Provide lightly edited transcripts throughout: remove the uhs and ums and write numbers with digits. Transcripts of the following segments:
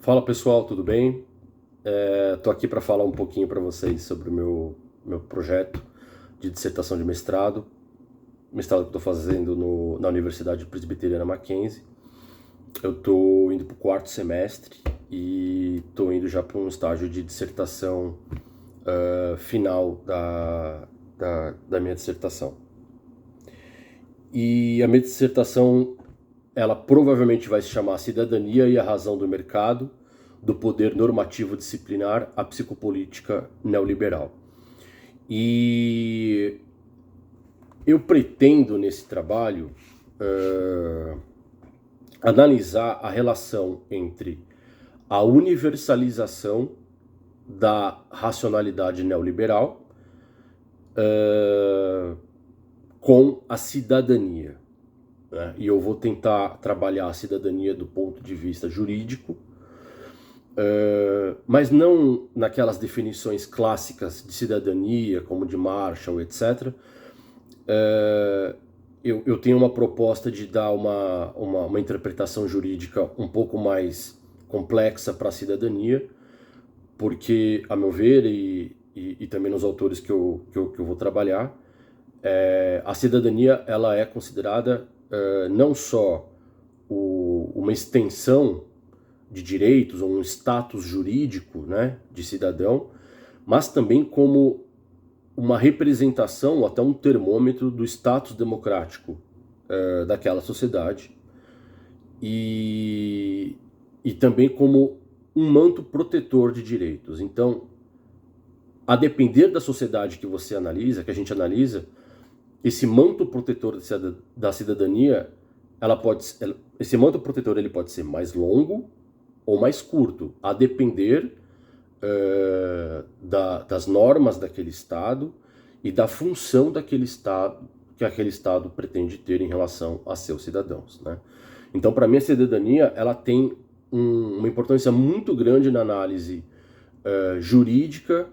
Fala pessoal, tudo bem? Estou aqui para falar um pouquinho para vocês sobre o meu projeto de dissertação de mestrado que estou fazendo na Universidade Presbiteriana Mackenzie. Eu estou indo para o quarto semestre e estou indo já para um estágio de dissertação final da minha dissertação. E a minha dissertação, ela provavelmente vai se chamar Cidadania e a Razão do Mercado, do Poder Normativo Disciplinar à Psicopolítica Neoliberal. E eu pretendo, nesse trabalho, analisar a relação entre a universalização da racionalidade neoliberal com a cidadania. Né? E eu vou tentar trabalhar a cidadania do ponto de vista jurídico, mas não naquelas definições clássicas de cidadania, como de Marshall, etc. Eu tenho uma proposta de dar uma interpretação jurídica um pouco mais complexa para a cidadania, porque, a meu ver, e também nos autores que eu vou trabalhar, a cidadania ela é considerada não só uma extensão de direitos ou um status jurídico, né, de cidadão, mas também como uma representação, ou até um termômetro do status democrático daquela sociedade e também como um manto protetor de direitos. Então, a depender da sociedade que você analisa, que a gente analisa, esse manto protetor da cidadania, esse manto protetor ele pode ser mais longo ou mais curto, a depender das normas daquele Estado e da função daquele Estado que aquele Estado pretende ter em relação a seus cidadãos. Né? Então, para mim, a cidadania ela tem uma importância muito grande na análise jurídica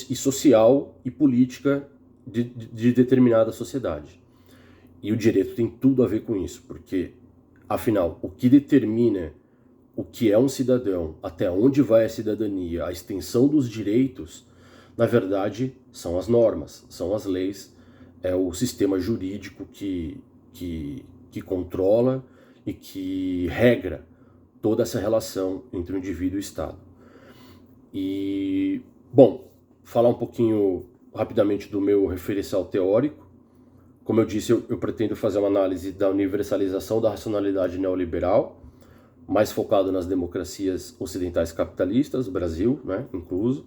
e social e política de determinada sociedade. E o direito tem tudo a ver com isso, porque, afinal, o que determina o que é um cidadão, até onde vai a cidadania, a extensão dos direitos, na verdade, são as normas, são as leis, é o sistema jurídico que controla e que regra toda essa relação entre o indivíduo e o Estado. E, bom, falar um pouquinho rapidamente do meu referencial teórico. Como eu disse, eu pretendo fazer uma análise da universalização da racionalidade neoliberal, mais focado nas democracias ocidentais capitalistas, Brasil, né, incluso,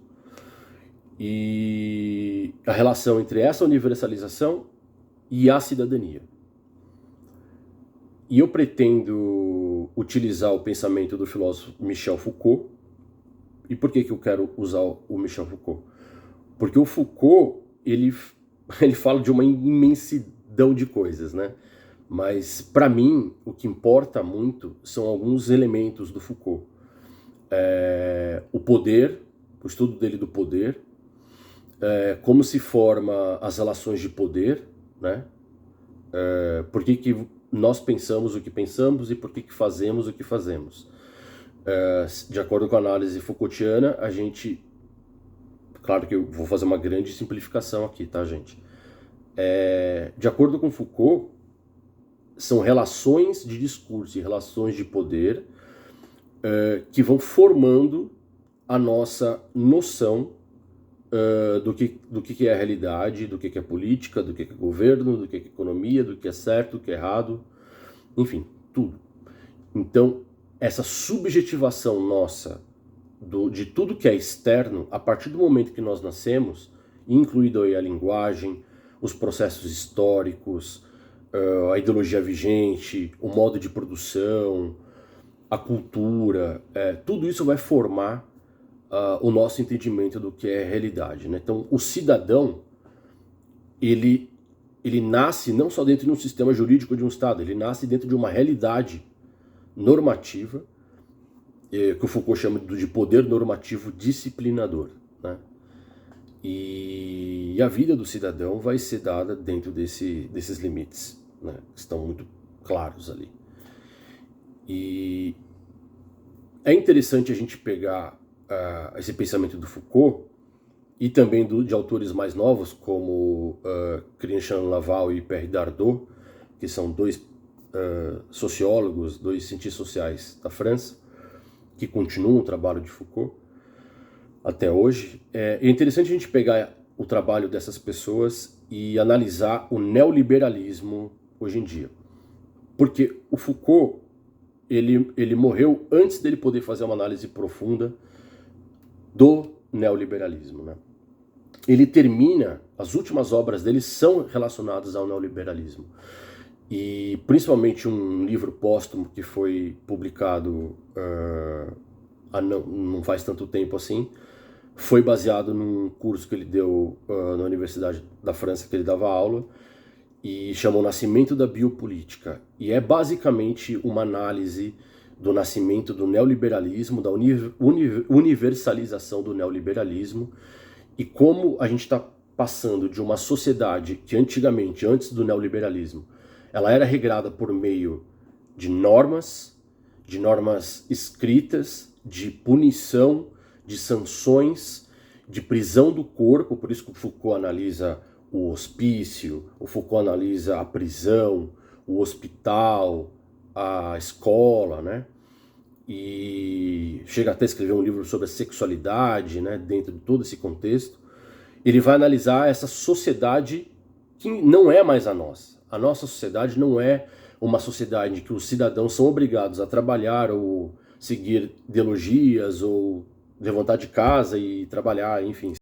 e a relação entre essa universalização e a cidadania. E eu pretendo utilizar o pensamento do filósofo Michel Foucault. E por que eu quero usar o Michel Foucault? Porque o Foucault, ele fala de uma imensidão de coisas, né? Mas, para mim, o que importa muito são alguns elementos do Foucault. O poder, o estudo dele do poder, como se forma as relações de poder, né? Por que nós pensamos o que pensamos e por que fazemos o que fazemos. De acordo com a análise Foucaultiana, a gente... Claro que eu vou fazer uma grande simplificação aqui, tá, gente? De acordo com Foucault, são relações de discurso e relações de poder que vão formando a nossa noção do que é a realidade, do que é política, do que é governo, do que é economia, do que é certo, do que é errado, enfim, tudo. Então, essa subjetivação nossa de tudo que é externo, a partir do momento que nós nascemos, incluído aí a linguagem, os processos históricos, a ideologia vigente, o modo de produção, a cultura, tudo isso vai formar o nosso entendimento do que é realidade. Né? Então, o cidadão, ele nasce não só dentro de um sistema jurídico de um Estado, ele nasce dentro de uma realidade normativa, que o Foucault chama de poder normativo disciplinador. Né? E a vida do cidadão vai ser dada dentro desses limites, né? Que estão muito claros ali. E é interessante a gente pegar esse pensamento do Foucault e também de autores mais novos, como Christian Laval e Pierre Dardot, que são dois sociólogos, dois cientistas sociais da França, que continuam o trabalho de Foucault até hoje. É interessante a gente pegar o trabalho dessas pessoas e analisar o neoliberalismo hoje em dia. Porque o Foucault, ele morreu antes dele poder fazer uma análise profunda do neoliberalismo, né? Ele termina, as últimas obras dele são relacionadas ao neoliberalismo. E principalmente um livro póstumo que foi publicado não faz tanto tempo assim, foi baseado num curso que ele deu na Universidade da França, que ele dava aula, e chamou Nascimento da Biopolítica. E é basicamente uma análise do nascimento do neoliberalismo, da universalização do neoliberalismo, e como a gente está passando de uma sociedade que antigamente, antes do neoliberalismo, ela era regrada por meio de normas escritas, de punição, de sanções, de prisão do corpo. Por isso que o Foucault analisa o hospício, o Foucault analisa a prisão, o hospital, a escola, né? E chega até a escrever um livro sobre a sexualidade, né, dentro de todo esse contexto. Ele vai analisar essa sociedade que não é mais a nossa. A nossa sociedade não é uma sociedade em que os cidadãos são obrigados a trabalhar ou seguir ideologias ou levantar de casa e trabalhar, enfim,